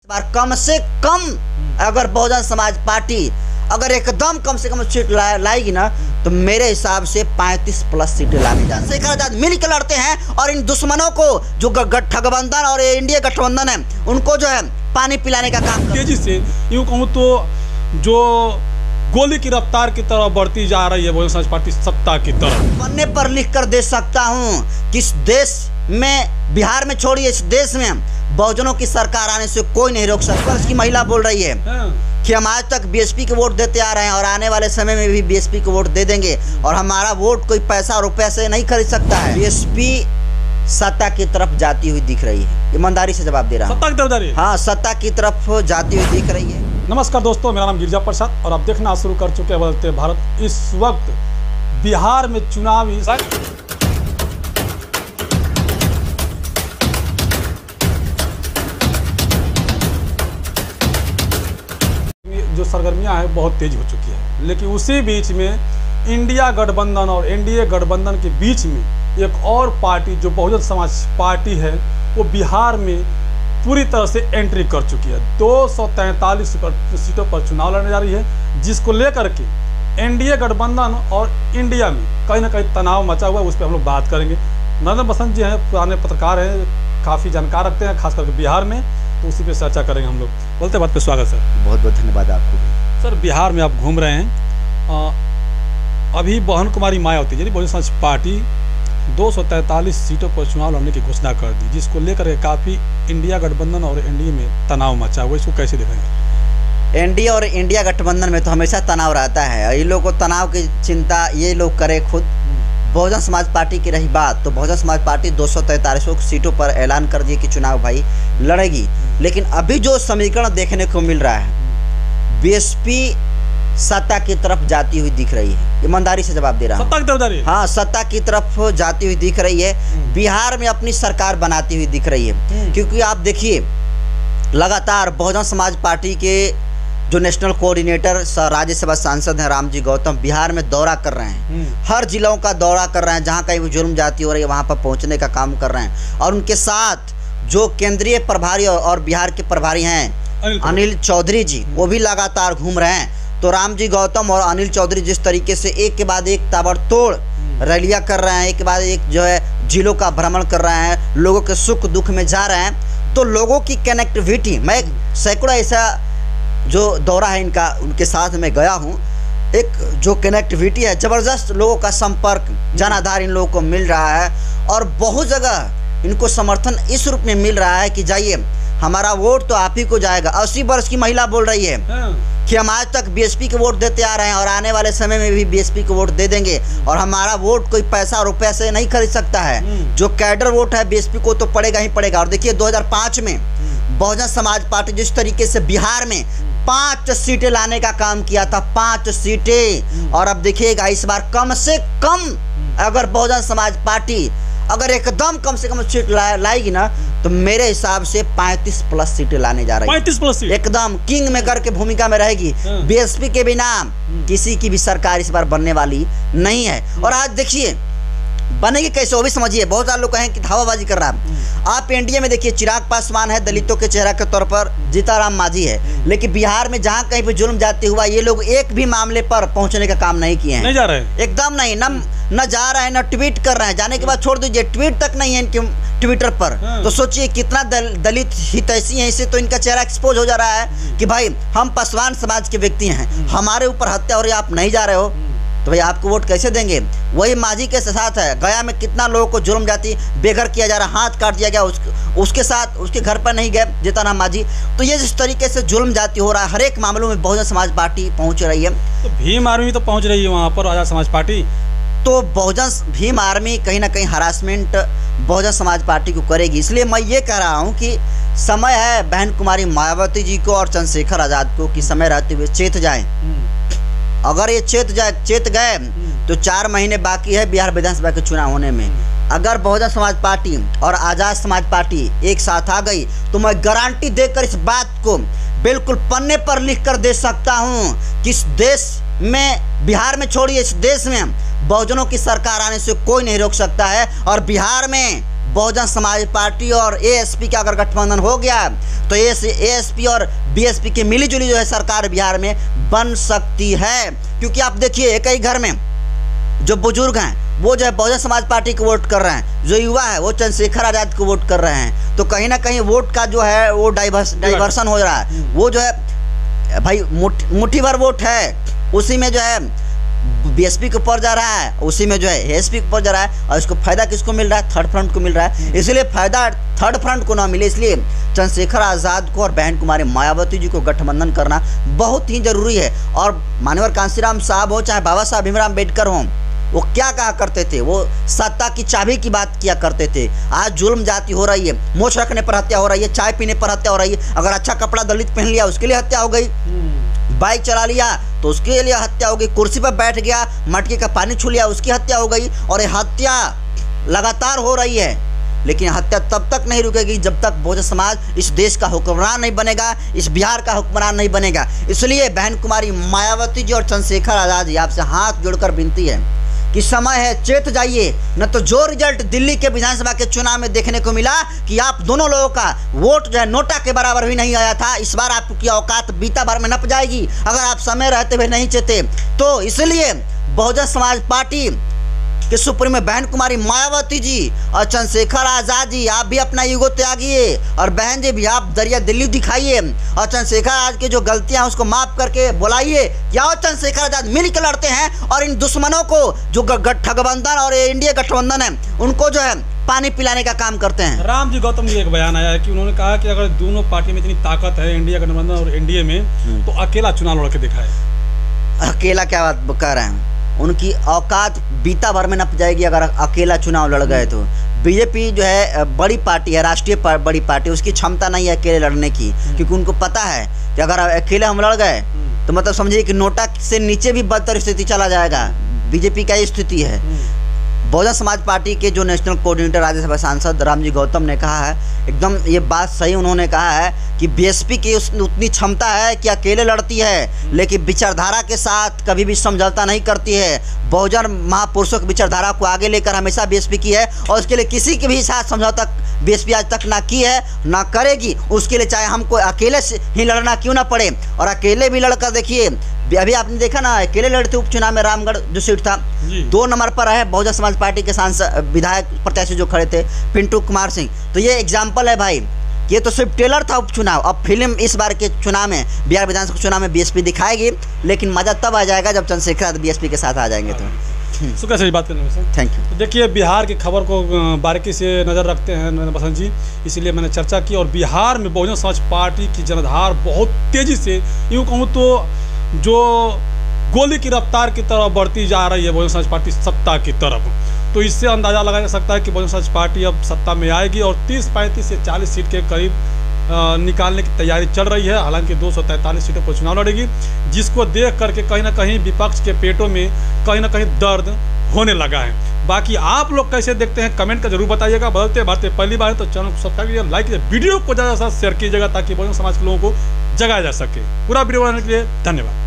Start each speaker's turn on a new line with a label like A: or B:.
A: बार कम से कम अगर बहुजन समाज पार्टी अगर एकदम कम से कम सीट लाएगी ना तो मेरे हिसाब से 35+ सीटें लाने जा शेखर आजाद मिल के लड़ते हैं और इन दुश्मनों को जो गठबंधन और इंडिया गठबंधन है उनको जो है पानी पिलाने का काम
B: तेजी से यूँ कहूँ तो जो गोली की रफ्तार की तरफ बढ़ती जा रही है बहुजन समाज पार्टी सत्ता की तरफ।
A: पन्ने पर लिख कर दे सकता हूँ कि इस देश में बिहार में छोड़िए इस देश में बहुजनों की सरकार आने से कोई नहीं रोक सकता। इसकी महिला बोल रही है कि हम आज तक बीएसपी के वोट देते आ रहे हैं और आने वाले समय में भी बीएसपी को वोट दे देंगे और हमारा वोट कोई पैसा रुपया से नहीं खरीद सकता है। बीएसपी सत्ता की तरफ जाती हुई दिख रही है, ईमानदारी से जवाब दे रहा हूं।
B: सत्ता की तरफ जा रही है?
A: हाँ, सत्ता की तरफ जाती हुई दिख रही है।
B: नमस्कार दोस्तों, मेरा नाम गिरिजा प्रसाद और आप देखना शुरू कर चुके हैं बदलते भारत। इस वक्त बिहार में चुनावी जो सरगर्मियां हैं बहुत तेज हो चुकी है, लेकिन उसी बीच में इंडिया गठबंधन और एनडीए गठबंधन के बीच में एक और पार्टी जो बहुजन समाज पार्टी है वो बिहार में पूरी तरह से एंट्री कर चुकी है। 243 सीटों पर चुनाव लड़ने जा रही है, जिसको लेकर के एनडीए गठबंधन और इंडिया में कहीं ना कहीं तनाव मचा हुआ है। उस पर हम लोग बात करेंगे। नरेंद्र बसंत जी हैं, पुराने पत्रकार हैं, काफ़ी जानकार रखते हैं खास करके बिहार में, तो उसी पे चर्चा करेंगे हम लोग। बोलते बात पे स्वागत सर।
A: बहुत बहुत धन्यवाद आपको भी।
B: सर, बिहार में आप घूम रहे हैं, अभी बहन कुमारी मायावती यानी बहुजन समाज पार्टी 243 सीटों पर चुनाव लड़ने की घोषणा कर दी, जिसको लेकर के काफ़ी इंडिया गठबंधन और एनडीए में तनाव मचा हुआ। इसको कैसे देखेंगे?
A: एनडीए और इंडिया गठबंधन में तो हमेशा तनाव रहता है। ये लोग को तनाव की चिंता ये लोग करे खुद। बहुजन समाज पार्टी की रही बात तो बहुजन समाज पार्टी 243 सीटों पर ऐलान कर दिए कि चुनाव भाई लड़ेगी, लेकिन अभी जो समीकरण देखने को मिल रहा है बीएसपी सत्ता की तरफ जाती हुई दिख रही है। ईमानदारी से जवाब दे रहा हूं।
B: सत्ता की तरफ जा रही है?
A: हाँ, सत्ता की तरफ जाती हुई दिख रही है। बिहार में अपनी सरकार बनाती हुई दिख रही है, क्योंकि आप देखिए लगातार बहुजन समाज पार्टी के जो नेशनल कोऑर्डिनेटर राज्यसभा सांसद हैं रामजी गौतम बिहार में दौरा कर रहे हैं। हर जिलों का दौरा कर रहे हैं, जहाँ कहीं भी जुर्म जाती हो रही है वहाँ पर पहुँचने का काम कर रहे हैं। और उनके साथ जो केंद्रीय प्रभारी और बिहार के प्रभारी हैं अनिल चौधरी जी, वो भी लगातार घूम रहे हैं। तो रामजी गौतम और अनिल चौधरी जिस तरीके से एक के बाद एक ताबड़तोड़ रैलियां कर रहे हैं, एक के बाद एक जो है जिलों का भ्रमण कर रहे हैं, लोगों के सुख दुख में जा रहे हैं, तो लोगों की कनेक्टिविटी, मैं सैकड़ों ऐसा जो दौरा है इनका उनके साथ में गया हूँ, एक जो कनेक्टिविटी है ज़बरदस्त, लोगों का संपर्क जनाधार इन लोगों को मिल रहा है और बहुत जगह इनको समर्थन इस रूप में मिल रहा है कि जाइए हमारा वोट तो आप ही को जाएगा। 80 वर्ष की महिला बोल रही है कि हम आज तक बीएसपी के वोट देते आ रहे हैं और आने वाले समय में भी बीएसपी को वोट दे देंगे और हमारा वोट कोई पैसा रुपया से नहीं खरीद सकता है। जो कैडर वोट है बीएसपी को तो पड़ेगा ही पड़ेगा। और देखिए 2005 में बहुजन समाज पार्टी जिस तरीके से बिहार में 5 सीटें लाने का काम किया था, 5 सीटें, और अब देखिएगा इस बार कम से कम अगर बहुजन समाज पार्टी अगर एकदम कम से कम सीट लाएगी ना तो मेरे हिसाब से 35+ सीटें लाने जा रही है।
B: 35+ सीट
A: एकदम किंग मेकर की भूमिका में रहेगी। बीएसपी के बिना किसी की भी सरकार इस बार बनने वाली नहीं है। और आज देखिए बनेगी कैसे वो भी समझिए। बहुत सारे लोग कहें कि धावाबाजी कर रहा है। आप एनडीए में देखिए चिराग पासवान है, दलितों के चेहरा के तौर पर जीताराम मांझी है, लेकिन बिहार में जहाँ कहीं भी जुल्म जाती हुआ ये लोग एक भी मामले पर पहुंचने का काम नहीं किए हैं।
B: नहीं जा रहे हैं,
A: एकदम नहीं, न जा रहे हैं, न ट्वीट कर रहे हैं। जाने के बाद छोड़ दीजिए, ट्वीट तक नहीं है इनके ट्विटर पर। तो सोचिए कितना दलित हितैषी है, इससे तो इनका चेहरा एक्सपोज हो जा रहा है कि भाई हम पासवान समाज के व्यक्ति हैं, हमारे ऊपर हत्या हो रही है, आप नहीं जा रहे हो तो भाई आपको वोट कैसे देंगे। वही मांझी के साथ है, गया में कितना लोगों को जुर्म जाति बेघर किया जा रहा, हाथ काट दिया गया, उसके साथ उसके घर पर नहीं गए जीताराम मांझी। तो ये जिस तरीके से जुल्म जाति हो रहा है हर एक मामलों में बहुजन समाज पार्टी पहुंच रही है।
B: तो भीम आर्मी तो पहुंच रही है वहाँ पर आजाद समाज पार्टी,
A: तो भीम आर्मी कहीं ना कहीं हरासमेंट बहुजन समाज पार्टी को करेगी। इसलिए मैं ये कह रहा हूँ कि समय है बहन कुमारी मायावती जी को और चंद्रशेखर आजाद को कि समय रहते हुए चेत जाए। अगर ये चेत गए तो 4 महीने बाकी है बिहार विधानसभा के चुनाव होने में। अगर बहुजन समाज पार्टी और आजाद समाज पार्टी एक साथ आ गई तो मैं गारंटी देकर इस बात को बिल्कुल पन्ने पर लिख कर दे सकता हूँ कि इस देश में बिहार में छोड़िए इस देश में बहुजनों की सरकार आने से कोई नहीं रोक सकता है। और बिहार में बहुजन समाज पार्टी और एएसपी का अगर गठबंधन हो गया तो एएसपी और बीएसपी की मिलीजुली जो है सरकार बिहार में बन सकती है। क्योंकि आप देखिए एक ही घर में जो बुजुर्ग हैं वो जो है बहुजन समाज पार्टी को वोट कर रहे हैं, जो युवा है वो चंद्रशेखर आज़ाद को वोट कर रहे हैं। तो कहीं ना कहीं वोट का जो है वो डाइवर्सन हो रहा है। वो जो है भाई मुट्ठी भर वोट है, उसी में जो है बीएसपी के ऊपर जा रहा है, उसी में जो है एएसपी के ऊपर जा रहा है। और इसको फायदा किसको मिल रहा है? थर्ड फ्रंट को मिल रहा है। इसलिए फायदा थर्ड फ्रंट को ना मिले, इसलिए चंद्रशेखर आज़ाद को और बहन कुमारी मायावती जी को गठबंधन करना बहुत ही जरूरी है। और मानवर कांशीराम साहब हो चाहे बाबा साहब भीमराव अम्बेडकर हों, वो क्या कहा करते थे? वो सत्ता की चाबी की बात किया करते थे। आज जुल्म जाति हो रही है, मोछ रखने पर हत्या हो रही है, चाय पीने पर हत्या हो रही है। अगर अच्छा कपड़ा दलित पहन लिया उसके लिए हत्या हो गई, बाइक चला लिया तो उसके लिए हत्या हो गई, कुर्सी पर बैठ गया मटके का पानी छू लिया उसकी हत्या हो गई। और ये हत्या लगातार हो रही है, लेकिन हत्या तब तक नहीं रुकेगी जब तक बहुजन समाज इस देश का हुक्मरान नहीं बनेगा, इस बिहार का हुक्मरान नहीं बनेगा। इसलिए बहन कुमारी मायावती जी और चंद्रशेखर आज़ाद जी आपसे हाथ जोड़कर विनती है कि समय है, चेत जाइए। न तो जो रिजल्ट दिल्ली के विधानसभा के चुनाव में देखने को मिला कि आप दोनों लोगों का वोट जो है नोटा के बराबर भी नहीं आया था, इस बार आपकी औकात बीता भर में नप जाएगी अगर आप समय रहते हुए नहीं चेते। तो इसलिए बहुजन समाज पार्टी कि सुप्रीमो बहन कुमारी मायावती जी और चंद्रशेखर आज़ाद जी आप भी अपना ईगो त्यागिए, और बहन जी भी आप दरिया दिल्ली दिखाइए, और चंद्रशेखर आज़ाद की जो गलतियां हैं उसको माफ करके बुलाइए कि आओ चंद्रशेखर आज़ाद मिल के लड़ते हैं और इन दुश्मनों को जो गठबंधन और इंडिया गठबंधन है उनको जो है पानी पिलाने का काम करते हैं।
B: राम जी गौतम जी एक बयान आया है कि उन्होंने कहा कि अगर दोनों पार्टी में इतनी ताकत है इंडिया गठबंधन और एनडीए में, तो अकेला चुनाव लड़ के दिखाए।
A: अकेला क्या बात कह रहे हैं? उनकी औकात बीता भर में नप जाएगी अगर अकेला चुनाव लड़ गए तो। बीजेपी जो है बड़ी पार्टी है, राष्ट्रीय बड़ी पार्टी, उसकी क्षमता नहीं है अकेले लड़ने की, क्योंकि उनको पता है कि अगर अकेले हम लड़ गए तो मतलब समझिए कि नोटा से नीचे भी बदतर स्थिति चला जाएगा। बीजेपी का ये स्थिति है। बहुजन समाज पार्टी के जो नेशनल कोऑर्डिनेटर राज्यसभा सांसद रामजी गौतम ने कहा है, एकदम ये बात सही उन्होंने कहा है कि बीएसपी की उतनी क्षमता है कि अकेले लड़ती है, लेकिन विचारधारा के साथ कभी भी समझौता नहीं करती है। बहुजन महापुरुषों की विचारधारा को आगे लेकर हमेशा बीएसपी की है, और उसके लिए किसी के भी साथ समझौता बीएसपी आज तक ना की है ना करेगी। उसके लिए चाहे हमको अकेले से ही लड़ना क्यों ना पड़े। और अकेले भी लड़कर देखिए, अभी आपने देखा ना अकेले लड़ते उपचुनाव में रामगढ़ जो सीट था 2 नंबर पर है बहुजन समाज पार्टी के सांसद विधायक प्रत्याशी जो खड़े थे पिंटू कुमार सिंह। तो ये एग्जाम्पल है भाई, ये तो सिर्फ ट्रेलर था उपचुनाव। अब फिल्म इस बार के चुनाव में, बिहार विधानसभा चुनाव में बीएसपी दिखाएगी, लेकिन मजा तब आ जाएगा जब चंद्रशेखर बीएसपी के साथ आ जाएंगे। तो
B: शुक्रिया सर बात करने में सर,
A: थैंक यू।
B: तो देखिए बिहार की खबर को बारीकी से नज़र रखते हैं नरेंद्र बसंत जी, इसलिए मैंने चर्चा की। और बिहार में बहुजन समाज पार्टी की जनधार बहुत तेज़ी से, यूँ कहूँ तो जो गोली की रफ्तार की तरफ बढ़ती जा रही है बहुजन समाज पार्टी सत्ता की तरफ, तो इससे अंदाज़ा लगाया जा सकता है कि बहुजन समाज पार्टी अब सत्ता में आएगी और 30-35 से 40 सीट के करीब निकालने की तैयारी चल रही है। हालांकि 243 सीटों पर चुनाव लड़ेगी, जिसको देख करके कहीं ना कहीं विपक्ष के पेटों में कहीं ना कहीं दर्द होने लगा है। बाकी आप लोग कैसे देखते हैं कमेंट का जरूर बताइएगा। बदलते बढ़ते पहली बार है तो चैनल को सब्सक्राइब कीजिए, लाइक कीजिए, वीडियो को ज़्यादा से ज़्यादा शेयर कीजिएगा ताकि बहुजन समाज के लोगों को जगाया जा सके। पूरा वीडियो बनाने के लिए धन्यवाद।